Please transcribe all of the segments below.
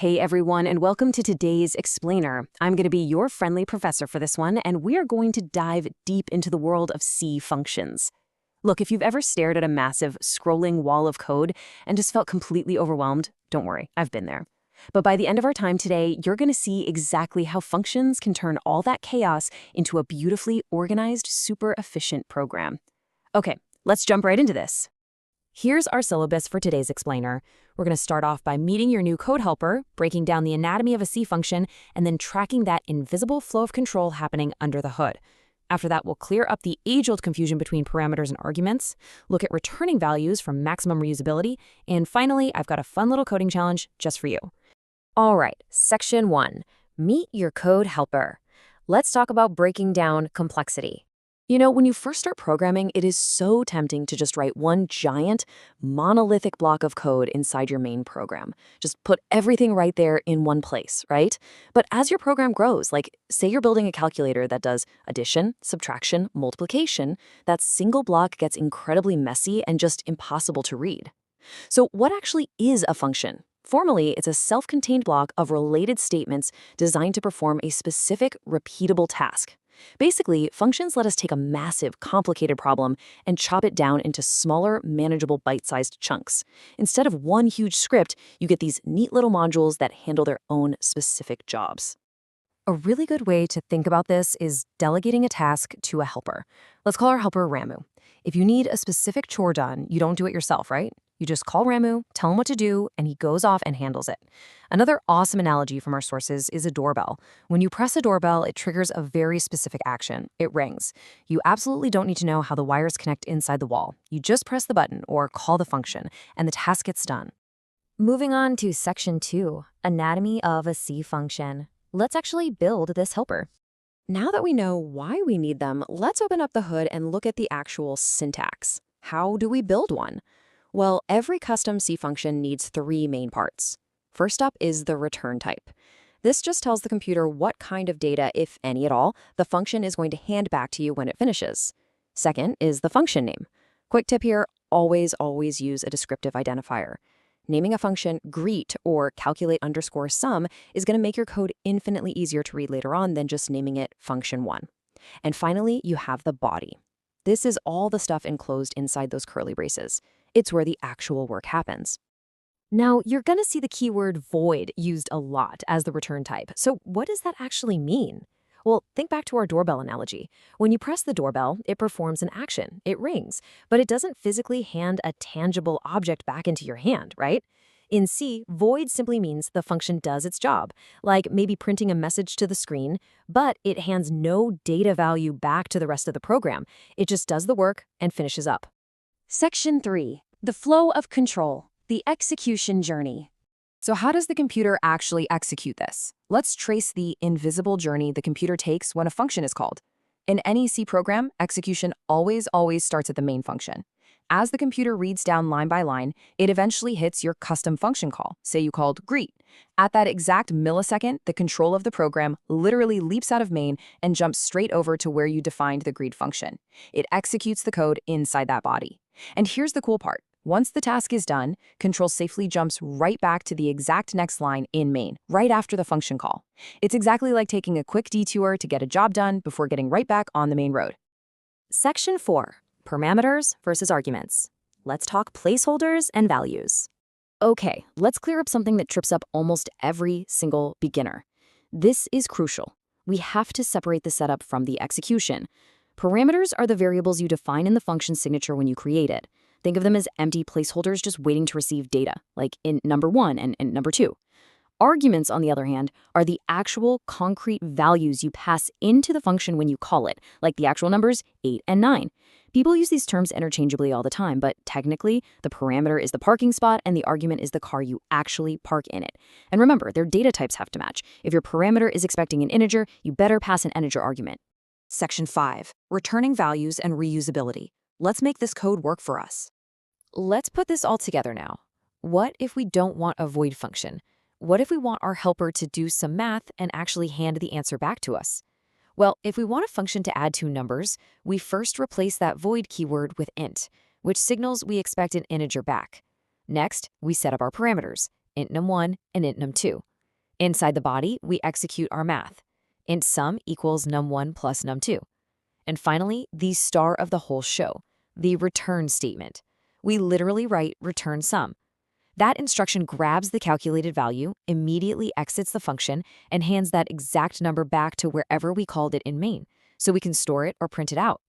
Hey everyone, and welcome to today's Explainer. I'm going to be your friendly professor for this one, and we are going to dive deep into the world of C functions. Look, if you've ever stared at a massive, scrolling wall of code and just felt completely overwhelmed, don't worry, I've been there. But by the end of our time today, you're going to see exactly how functions can turn all that chaos into a beautifully organized, super efficient program. Okay, let's jump right into this. Here's our syllabus for today's Explainer. We're going to start off by meeting your new code helper, breaking down the anatomy of a C function, and then tracking that invisible flow of control happening under the hood. After that, we'll clear up the age-old confusion between parameters and arguments, look at returning values for maximum reusability, and finally, I've got a fun little coding challenge just for you. All right, Section 1. Meet your code helper. Let's talk about breaking down complexity. You know, when you first start programming, it is so tempting to just write one giant, monolithic block of code inside your main program. Just put everything right there in one place, right? But as your program grows, like say you're building a calculator that does addition, subtraction, multiplication, that single block gets incredibly messy and just impossible to read. So what actually is a function? Formally, it's a self-contained block of related statements designed to perform a specific, repeatable task. Basically, functions let us take a massive, complicated problem and chop it down into smaller, manageable bite-sized chunks. Instead of one huge script, you get these neat little modules that handle their own specific jobs. A really good way to think about this is delegating a task to a helper. Let's call our helper Ramu. If you need a specific chore done, you don't do it yourself, right? You just call Ramu, tell him what to do, and he goes off and handles it. Another awesome analogy from our sources is a doorbell. When you press a doorbell, it triggers a very specific action. It rings. You absolutely don't need to know how the wires connect inside the wall. You just press the button or call the function, and the task gets done. Moving on to Section 2, Anatomy of a C function. Let's actually build this helper. Now that we know why we need them, let's open up the hood and look at the actual syntax. How do we build one? Well, every custom C function needs three main parts. First up is the return type. This just tells the computer what kind of data, if any at all, the function is going to hand back to you when it finishes. Second is the function name. Quick tip here, always use a descriptive identifier. Naming a function greet or calculate_sum is going to make your code infinitely easier to read later on than just naming it function1. And finally, you have the body. This is all the stuff enclosed inside those curly braces. It's where the actual work happens. Now, you're going to see the keyword void used a lot as the return type. So what does that actually mean? Well, think back to our doorbell analogy. When you press the doorbell, it performs an action. It rings, but it doesn't physically hand a tangible object back into your hand, right? In C, void simply means the function does its job, like maybe printing a message to the screen, but it hands no data value back to the rest of the program. It just does the work and finishes up. Section 3. The flow of control, the execution journey. So how does the computer actually execute this? Let's trace the invisible journey the computer takes when a function is called. In any C program, execution always starts at the main function. As the computer reads down line by line, it eventually hits your custom function call, say you called greet. At that exact millisecond, the control of the program literally leaps out of main and jumps straight over to where you defined the greet function. It executes the code inside that body. And here's the cool part. Once the task is done, control safely jumps right back to the exact next line in main, right after the function call. It's exactly like taking a quick detour to get a job done before getting right back on the main road. Section 4. Parameters versus arguments. Let's talk placeholders and values. Okay, let's clear up something that trips up almost every single beginner. This is crucial. We have to separate the setup from the execution. Parameters are the variables you define in the function signature when you create it. Think of them as empty placeholders just waiting to receive data, like in number 1 and number 2. Arguments, on the other hand, are the actual concrete values you pass into the function when you call it, like the actual numbers 8 and 9. People use these terms interchangeably all the time, but technically, the parameter is the parking spot and the argument is the car you actually park in it. And remember, their data types have to match. If your parameter is expecting an integer, you better pass an integer argument. Section 5. Returning values and reusability. Let's make this code work for us. Let's put this all together now. What if we don't want a void function? What if we want our helper to do some math and actually hand the answer back to us? Well, if we want a function to add two numbers, we first replace that void keyword with int, which signals we expect an integer back. Next, we set up our parameters, int num1 and int num2. Inside the body, we execute our math. Int sum equals num1 plus num2. And finally, the star of the whole show, the return statement. We literally write return sum. That instruction grabs the calculated value, immediately exits the function, and hands that exact number back to wherever we called it in main, so we can store it or print it out.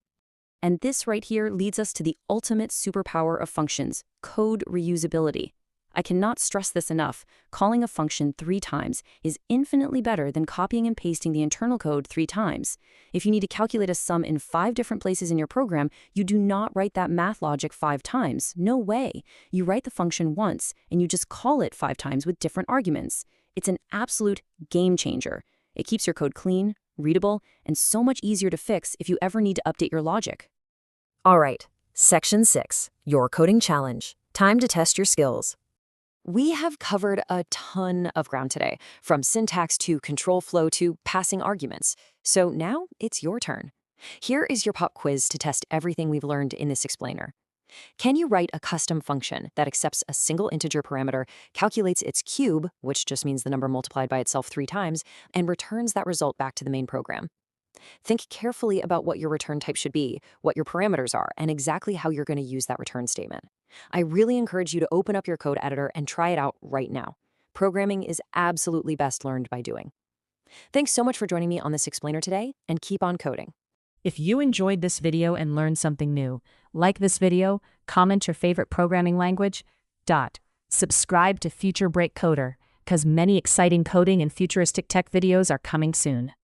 And this right here leads us to the ultimate superpower of functions, code reusability. I cannot stress this enough. Calling a function 3 times is infinitely better than copying and pasting the internal code 3 times. If you need to calculate a sum in 5 different places in your program, you do not write that math logic 5 times. No way. You write the function once, and you just call it 5 times with different arguments. It's an absolute game changer. It keeps your code clean, readable, and so much easier to fix if you ever need to update your logic. All right, Section 6, your coding challenge. Time to test your skills. We have covered a ton of ground today, from syntax to control flow to passing arguments. So now it's your turn. Here is your pop quiz to test everything we've learned in this explainer. Can you write a custom function that accepts a single integer parameter, calculates its cube, which just means the number multiplied by itself 3 times, and returns that result back to the main program? Think carefully about what your return type should be, what your parameters are, and exactly how you're going to use that return statement. I really encourage you to open up your code editor and try it out right now. Programming is absolutely best learned by doing. Thanks so much for joining me on this explainer today, and keep on coding. If you enjoyed this video and learned something new, like this video, comment your favorite programming language, subscribe to Future Break Coder, because many exciting coding and futuristic tech videos are coming soon.